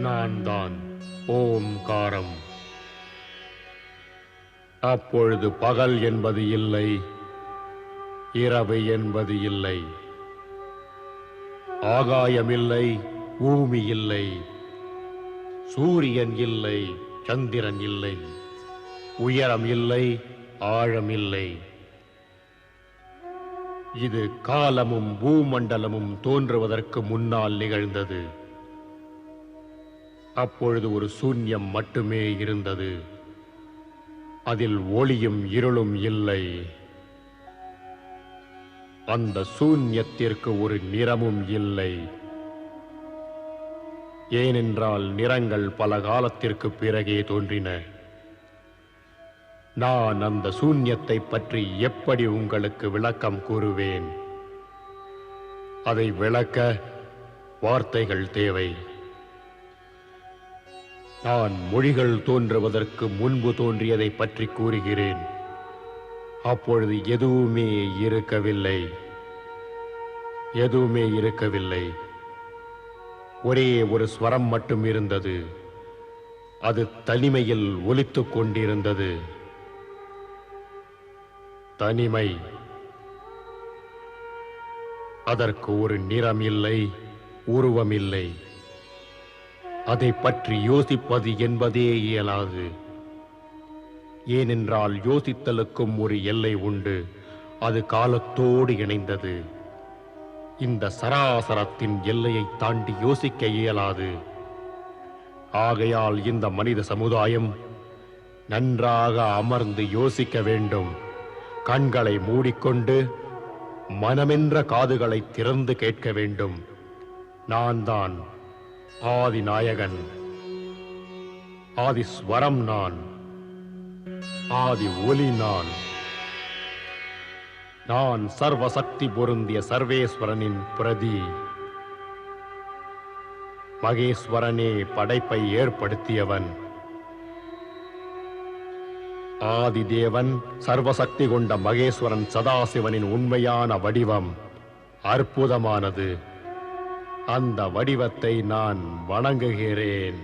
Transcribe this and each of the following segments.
நான் தான் ஓம்காரம். அப்பொழுது பகல் என்பது இல்லை, இரவு என்பது இல்லை, ஆகாயம் இல்லை, பூமி இல்லை, சூரியன் இல்லை, சந்திரன் இல்லை, உயரம் இல்லை, ஆழம் இல்லை. இது காலமும் பூமண்டலமும் தோன்றுவதற்கு முன்னால் நிகழ்ந்தது. அப்பொழுது ஒரு சூன்யம் மட்டுமே இருந்தது. அதில் ஒளியும் இருளும் இல்லை. அந்த சூன்யத்திற்கு ஒரு நிறமும் இல்லை. ஏனென்றால் நிறங்கள் பல காலத்திற்கு பிறகே தோன்றின. நான் அந்த சூன்யத்தை பற்றி எப்படி உங்களுக்கு விளக்கம் கூறுவேன்? அதை விளக்க வார்த்தைகள் தேவை. நான் மொழிகள் தோன்றுவதற்கு முன்பு தோன்றியதை பற்றி கூறுகிறேன். அப்பொழுது எதுவுமே இருக்கவில்லை. ஒரே ஒரு ஸ்வரம் மட்டும் இருந்தது. அது தனிமையில் ஒலித்துக் கொண்டிருந்தது. தனிமை. அதற்கு ஒரு நிறம் இல்லை, உருவம் இல்லை. அதை பற்றி யோசிப்பது என்பதே இயலாது. ஏனென்றால் யோசித்தலுக்கும் ஒரு எல்லை உண்டு. அது காலத்தோடு இணைந்தது. இந்த சராசரத்தின் எல்லையை தாண்டி யோசிக்க இயலாது. ஆகையால் இந்த மனித சமுதாயம் நன்றாக அமர்ந்து யோசிக்க வேண்டும். கண்களை மூடிக்கொண்டு மனமென்ற காதுகளை திறந்து கேட்க வேண்டும். நான் தான் ஆதி நாயகன், ஆதி ஸ்வரம் நான், ஆதி ஒலி நான். நான் சர்வசக்தி பொருந்திய சர்வேஸ்வரனின் பிரதி. மகேஸ்வரனே படைப்பை ஏற்படுத்தியவன். ஆதிதேவன் சர்வசக்தி கொண்ட மகேஸ்வரன் சதாசிவனின் உண்மையான வடிவம் அற்புதமானது. அந்த வடிவத்தை நான் வணங்குகிறேன்.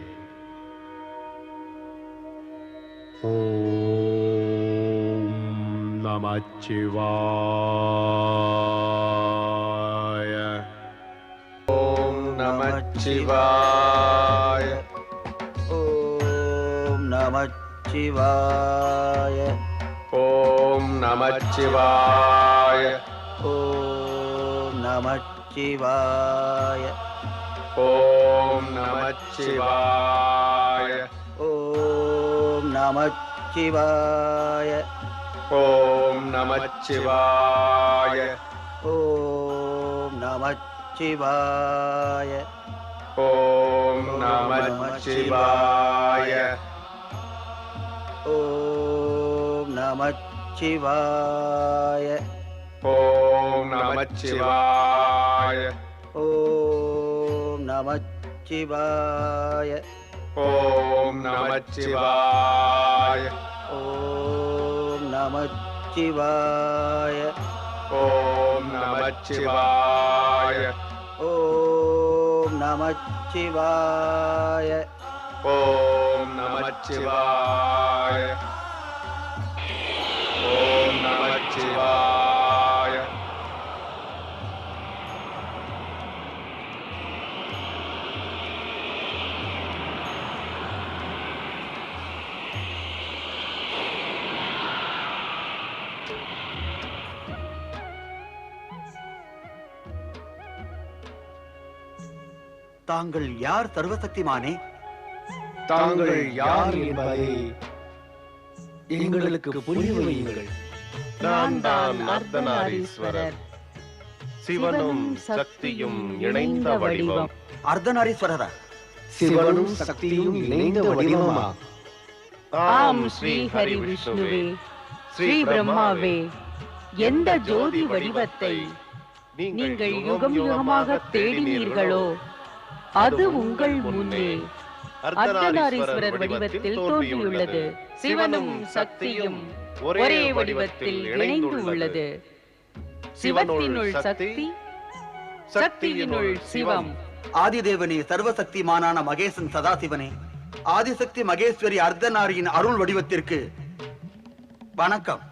ஓம் நமச்சிவாய. ஓம் நமச்சிவாய. ஓம் நமச்சிவாய. ஓம் நமச்சிவாய. ஓம் நமச்சிவாய. ஓம் நமச்சிவாய. ஓம் நமச்சிவாய. ஓம் நமச்சிவாய. ஓம் நமச்சிவாய. ஓம் நமச்சிவாய. ஓம் நமச்சிவாய. ஓம் நமச்சிவாய. ஓம் நமச்சிவாய. ஓம் நமச்சிவாய. ஓம் நமச்சிவாய. ஓம் நமச்சிவாய. ஓம் நமச்சிவாய. ஓம் நமச்சிவாய. ஓம் நமச்சிவாய. தாங்கள் யார் சர்வசக்திமானே? தாங்கள் யார் என்பதை எங்களுக்கு புரிய வையுங்கள். நான் தான் அர்த்தநாரீஸ்வரர், சிவனும் சக்தியும் இணைந்த வடிவம். அர்த்தநாரீஸ்வரரா? சிவனும் சக்தியும் இணைந்த வடிவமா? ஆம் ஸ்ரீ ஹரி விஷ்ணுவே, ஸ்ரீ பிரம்மாவே, எந்த ஜோதி வடிவத்தை நீங்கள் யுகம் யுகமாக தேடினீர்களோ அது உங்கள் முன்னே அர்த்தநாரீஸ்வரர் வடிவத்தில் தோன்றியுள்ளது. சிவனும் சக்தியும் ஒரே வடிவத்தில் இணைந்து உள்ளது. சிவத்தினுள் சக்தி, சக்தியினுள் சிவம் ஆதிதேவனே, சர்வசக்திமானான மகேசன் சதாசிவனே, ஆதிசக்தி மகேஸ்வரி அர்த்தநாரியின் அருள் வடிவத்திற்கு வணக்கம்.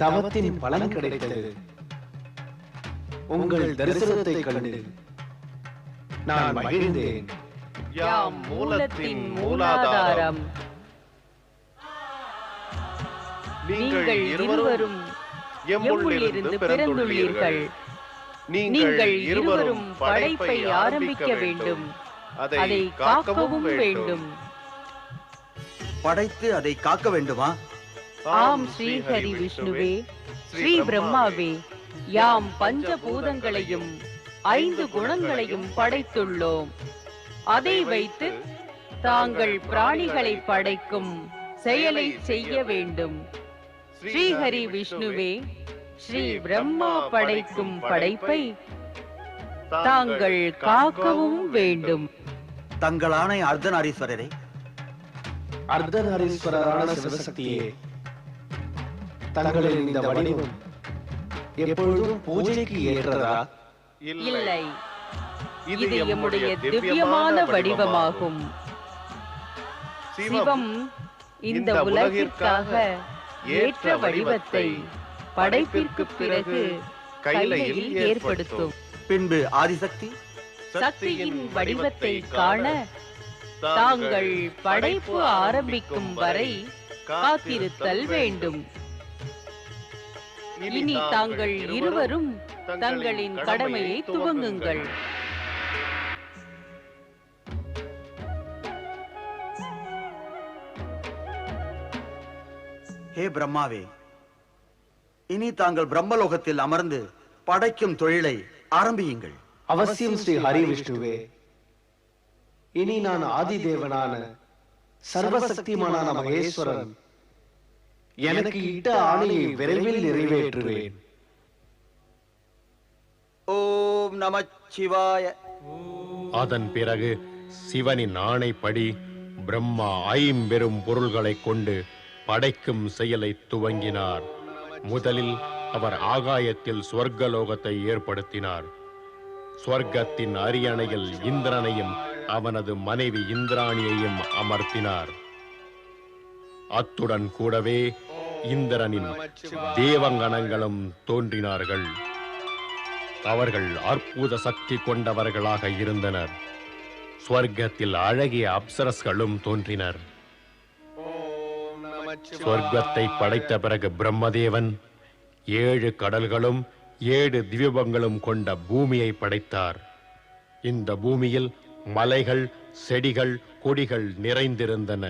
தவத்தின் பலன் கிடைத்தது. உங்கள் தரிசனத்தை கண்டு நான் மகிழ்ந்தேன். யாம் மூலத்தின் மூலாதாரம். நீங்கள் இருவரும் எம்முள்ளிருந்து பிறந்துள்ளீர்கள். நீங்கள் இருவரும் படைப்பை ஆரம்பிக்க வேண்டும், அதை காக்கவும் வேண்டும். படைத்து அதை காக்க வேண்டுமா? ஆம் ஸ்ரீஹரி விஷ்ணுவே, ஸ்ரீ பிரம்மாவே, யாம் பஞ்சபூதங்களையும் 5 குணங்களையும் படைத்துள்ளோம். அதை வைத்து தாங்கள் பிராணிகளை படைக்கும் செயலை செய்ய வேண்டும். ஸ்ரீஹரி விஷ்ணுவே, ஸ்ரீ பிரம்மா படைக்கும் படைப்பை தாங்கள் காக்கவும் வேண்டும். தங்களான அர்த்தநாரீஸ்வரரே, அர்த்தநாரீஸ்வரரான சிவசக்தியே, தங்களின் இந்த வடிவம் எப்பொழுதும் பூஜைக்கு ஏற்றதா? இல்லை, இது எம்முடைய திவ்யமான வடிவமாகும். சிவம் இந்த உலகிற்காக ஏற்ற வடிவத்தை படைப்பிற்கு பிறகு கைலையில் ஏற்படுத்தும். பின்பு ஆதிசக்தி சக்தியின் வடிவத்தை காண தாங்கள் படைப்பு ஆரம்பிக்கும் வரை காத்திருத்தல் வேண்டும். இனி தாங்கள் இருவரும் தங்களின் கடமையை துவங்குங்கள். ஹே பிரம்மாவே, இனி தாங்கள் பிரம்மலோகத்தில் அமர்ந்து படைக்கும் தொழிலை ஆரம்பியுங்கள். அவசியம் ஸ்ரீ ஹரி விஷ்ணுவே. இனி நான் ஆதிதேவனான சர்வசக்திமானான மகேஸ்வரன் எனக்கு இட்ட ஆணையை விரைவில் நிறைவேற்றுவேன். ஓம் நமச்சிவாய. அதன் பிறகு சிவனின் ஆணைப்படி பிரம்மா 5 பெரும் பொருள்களை கொண்டு படைக்கும் செயலை துவங்கினார். முதலில் அவர் ஆகாயத்தில் ஸ்வர்கலோகத்தை ஏற்படுத்தினார். ஸ்வர்க்கத்தின் அரியணையில் இந்திரனையும் அவனது மனைவி இந்திராணியையும் அமர்த்தினார். அத்துடன் கூடவே இந்திரனின் தேவங்கணங்களும் தோன்றினார்கள். அவர்கள் அற்புத சக்தி கொண்டவர்களாக இருந்தனர். ஸ்வர்க்கத்தில் அழகிய அப்சரஸ்களும் தோன்றினர். சொர்க்கத்தை படைத்த பிறகு பிரம்மதேவன் 7 கடல்களும் 7 திவ்யபங்களும் கொண்ட பூமியை படைத்தார். இந்த பூமியில் மலைகள், செடிகள், கொடிகள் நிறைந்திருந்தன.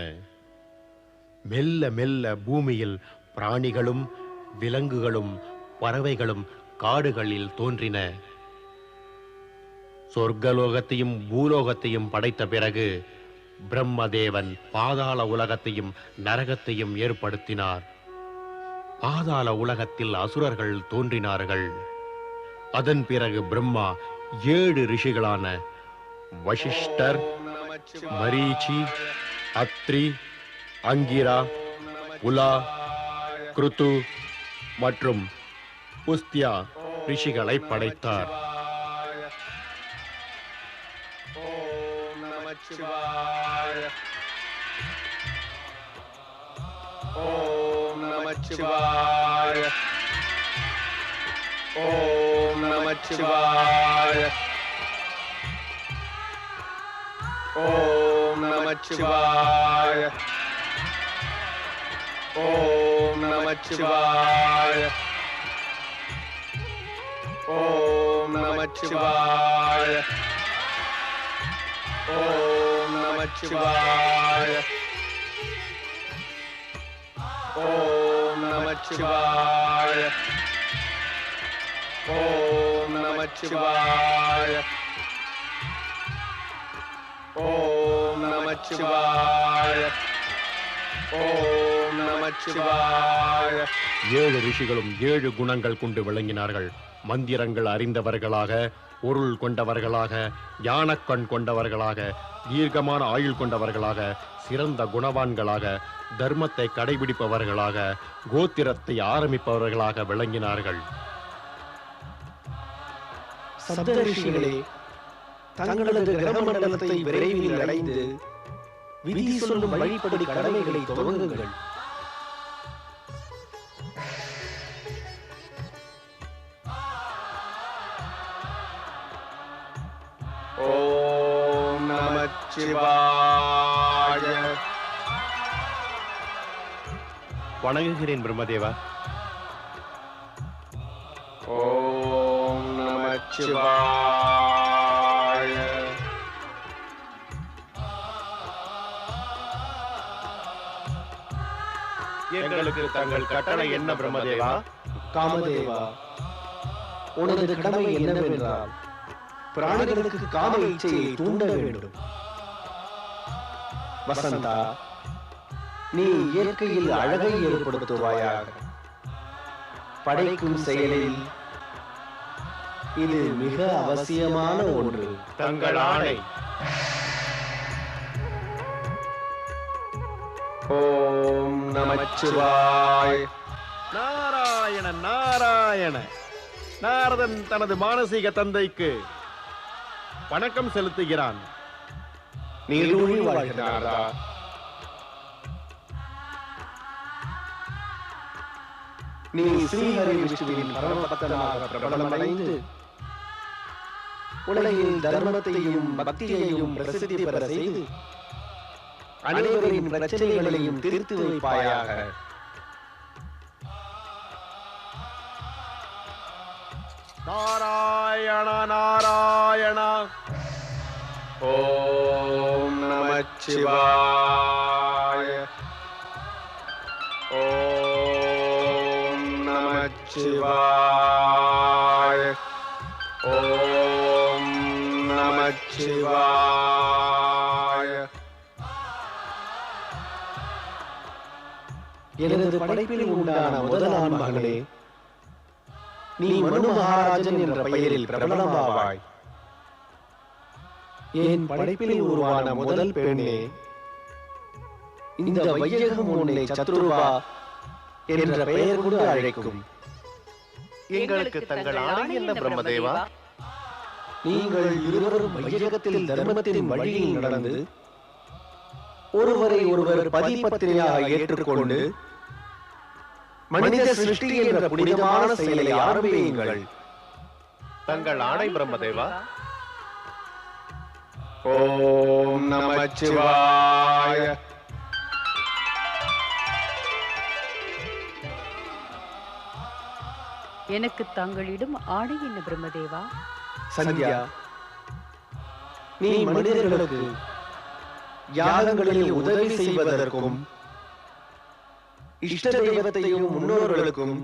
மெல்ல மெல்ல பூமியில் பிராணிகளும் விலங்குகளும் பறவைகளும் காடுகளில் தோன்றின. சொர்க்கலோகத்தையும் பூலோகத்தையும் படைத்த பிறகு பிரம்மதேவன் பாதாள உலகத்தையும் நரகத்தையும் ஏற்படுத்தினார். பாதாள உலகத்தில் அசுரர்கள் தோன்றினார்கள். அதன் பிறகு பிரம்மா 7 ரிஷிகளான வசிஷ்டர், மரீச்சி, அத்ரி, அங்கிரா, உலா, கிருத்து மற்றும் புஸ்தியா ரிஷிகளை படைத்தார். ஓம் நமச்சிவாய. ஓம் நமச்சிவாய. ஓம் நமச்சிவாய. ஓம் நமச்சிவாய. ஓம் நமச்சிவாய. ஓம் நமச்சிவாய. ஓம் நமச்சிவாய. ஓம் நமச்சிவாய. ஓம் நமச்சிவாய. ஓம் நமச்சிவாய. 7 ரிஷிகளும் 7 குணங்கள் கொண்டு விளங்கினார்கள். மந்திரங்கள் அறிந்தவர்களாக, பொருள் கொண்டவர்களாக, ஞானக்கண் கொண்டவர்களாக, தீர்க்கமான ஆயுள் கொண்டவர்களாக, சிறந்த குணவான்களாக, தர்மத்தை கடைபிடிப்பவர்களாக, கோத்திரத்தை ஆரம்பிப்பவர்களாக விளங்கினார்கள். சப்தரிஷிகளே, தங்களது கிரக மண்டலத்தை விரைவில் அடைந்து விதி சொல்லும் வழிப்படி கடமைகளை துவங்குங்கள். ஓம் நமச்சிவாய. வணங்குகிறேன் பிரம்மதேவா. ஓம் நமச்சிவாய. எங்களுக்கு தங்கள் கட்டளை என்ன பிரம்மதேவா? காமதேவா, உனது கடமை என்னவென்றால் பிராணிகளுக்கு காம இச்சையை தூண்ட வேண்டும். வசந்தா, நீ இயற்கையில் அழகை ஏற்படுத்துவாயாக. படைக்கும் செயலில் இது மிக அவசியமான ஒன்று. தங்கள் ஆணை. ஓம் நமச்சிவாய. நாராயண நாராயண. நாரதன் தனது மானசீக தந்தைக்கு வணக்கம் செலுத்துகிறான். நீடூழி வாழ்க நாரதா. நீ ஸ்ரீஹரி விஷ்ணுவின் பரமபக்தனாக பிரபலமடைந்து உலகில் தர்மத்தையும் பக்தியையும் பிரசித்தி பெற செய்து அனைவரின் பிரச்சனைகளையும் தீர்த்து வைப்பாயாக. நாராயண நாராயண. ஓம் நமச்சிவாய. ஓம் நமச்சிவாய. ஓம் நமச்சிவாய. எனது படைப்பில் உண்டான முதலான மகனே, நீ மனு மகாராஜன் என்ற பெயரில் பிரபலமாவாய். என் படைப்பில் உருவான முதல் பெண்ணே, இந்த வையகம் உன்னை சத்ருவா என்ற பெயர் கொண்டு அழைக்கும். எங்களுக்கு தங்கள் ஆணை என்ன பிரம்மதேவா? நீங்கள் இருவரும் வையகத்தில் தர்மத்தின் வழியில் நடந்து ஒருவரை ஒருவர் பதிபத்தினியாக ஏற்றுக்கொண்டு மனித சிருஷ்டி என்ற புனிதமான செயலை ஆரம்பியுங்கள். தங்கள் ஆணை பிரம்மதேவா. ஓம் நமச்சிவாய. எனக்கு தங்களிடம் ஆணை என்ன பிரம்மதேவா? சந்தியா, நீ மனிதர்களுக்கு யாகங்களில் உதவி செய்வதற்கும் இஷ்ட தெய்வத்தையும் முன்னோர்களுக்கும்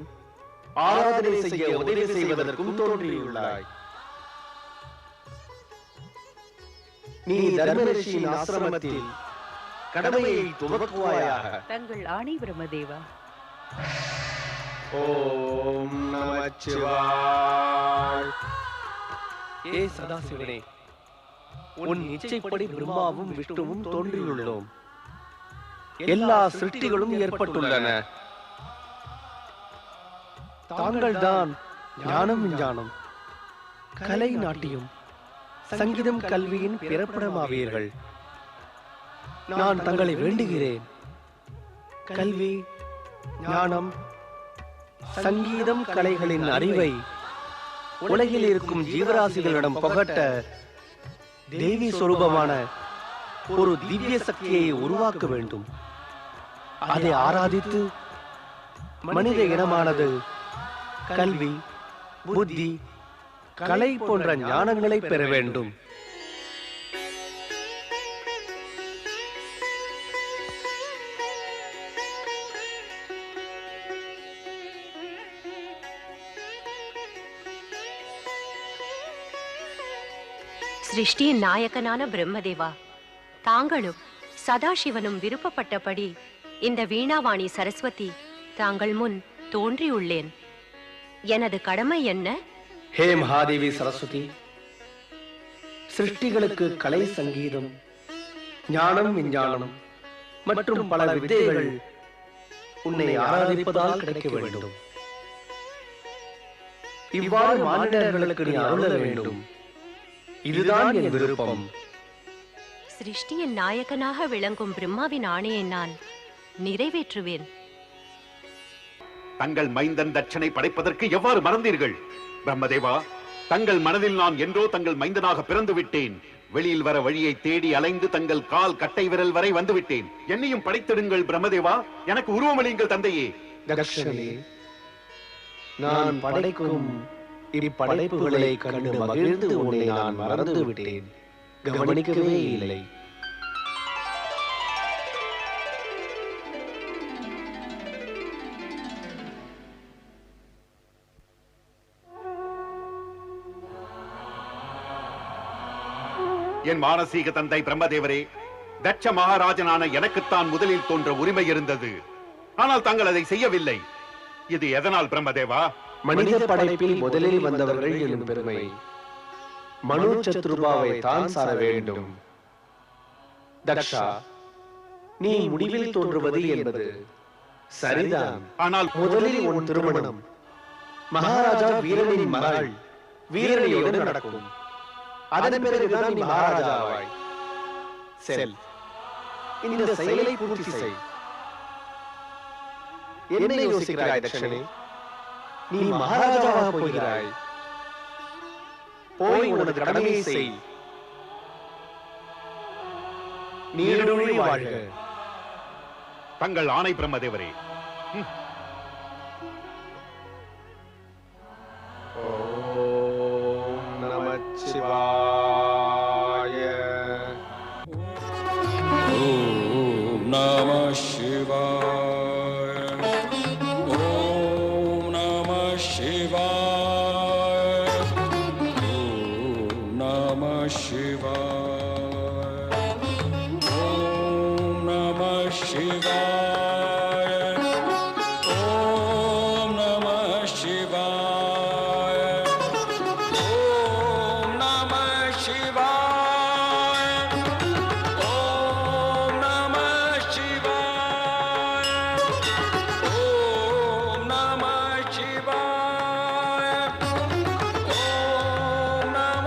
ஆராதனை செய்ய உதவி செய்வதற்கும் தோன்றியுள்ளாய். நீ தர்மரிஷியின் ஆசிரமத்தில் கடமையை துவக்குவாயாக. தங்கள் ஆணை பிரம்மதேவா. ஓம் நமச்சிவாய. ஏ சதாசிவனே, உன் இச்சைப்படி பிரம்மாவும் விஷ்ணுவும் தோன்றியுள்ளோம். எல்லா சிருஷ்டிகளும் ஏற்பட்டுள்ளன. தாங்கள் தான் ஞானம் விஞ்ஞானம், கலை நாட்டியம், சங்கீதம் கல்வியின் பிறப்பிடமாவீர்கள். நான் தங்களை வேண்டுகிறேன். கல்வி, ஞானம், சங்கீதம் கலைகளின் அறிவை உலகில் இருக்கும் ஜீவராசிகளிடம் புகட்ட தேவி சொரூபமான ஒரு திவ்ய சக்தியை உருவாக்க வேண்டும். அதை ஆராதித்து மனித இனமானது கல்வி, புத்தி, கலை போன்ற ஞானங்களை பெற வேண்டும். சிருஷ்டியின் நாயகனான பிரம்மதேவா, தாங்களும் சதாசிவனும் விருப்பப்பட்டபடி இந்த வீணாவாணி சரஸ்வதி தாங்கள் முன் தோன்றியுள்ளேன். எனது கடமை என்ன? ஹே மகாதேவி சரஸ்வதி, சிருஷ்டிகளுக்கு கலை, சங்கீதம், ஞானம், விஞ்ஞானம் மற்றும் பல வித்தைகள் உன்னை ஆராதிப்பதால் கிடைக்க வேண்டும். இவ்வாறு மானிடர்களுக்கு நீ அருள வேண்டும். இதுதான் என் விருப்பம். சிருஷ்டியின் நாயகனாக விளங்கும் பிரம்மாவின் ஆணையை நான் நிறைவேற்றுவேன். தங்கள் மைந்தன் தட்சனை படைப்பதற்கு எவ்வாறு மறந்தீர்கள்? பிரம்மதேவா, தங்கள் மனதில் நான் என்றோ தங்கள் மைந்தனாக பிறந்து விட்டேன். வெளியில் வர வழியை தேடி அலைந்து தங்கள் கால் கட்டை விரல் வரை வந்து விட்டேன். என்னையும் படைத்திடுங்கள் பிரம்மதேவா, எனக்கு உருவமளியுங்கள் தந்தையே. தக்ஷனே, நான் படைக்கும் இப்படைப்புகளை கண்டு மகிழ்ந்து உன்னை நான் மறந்து விட்டேன், கவனிக்கவே இல்லை. என் மானசீக தந்தை பிரம்மதேவரே, தட்ச மகாராஜனான எனக்குத்தான் முதலில் தோன்ற உரிமை இருந்தது. ஆனால் தாங்கள் அதை செய்யவில்லை. இது எதனால் பிரம்மதேவா? மனித படைப்பில் முதலில் வந்தவர்கள் எனும் பெருமை மனு சத்ருபாவை தான் சார வேண்டும். தக்ஷா, நீ முடிவில் தோன்றுவது என்பது சரிதான். ஆனால் முதலில் உன் திருமணம் மகாராஜா வீரனின் மகள் வீரனியோடு நடக்கும். அதன் பிறகுதான் நீ மகாராஜாவாய். செல், இந்த செயலை பூர்த்தி செய். என்ன யோசிக்கிறாய் தக்ஷனே? நீ மகாராஜாவாக போகிறாய். போய் உனது கடமையை செய். நீடுழி வாழ்க. தங்கள் ஆணை பிரம்மதேவரே. ஓம் நமச்சிவாய. ஓம் நம சிவாய. ஓம் நம சிவாய. ஓம் நம சிவாய. ஓம் நம சிவாய. ஓம் நம சிவாய. ஓம் நம சிவாய. ஓம் நம சிவாய. ஓம் நம சிவாய. ஓம் நம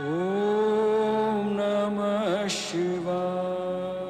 Om Namah Shivaya.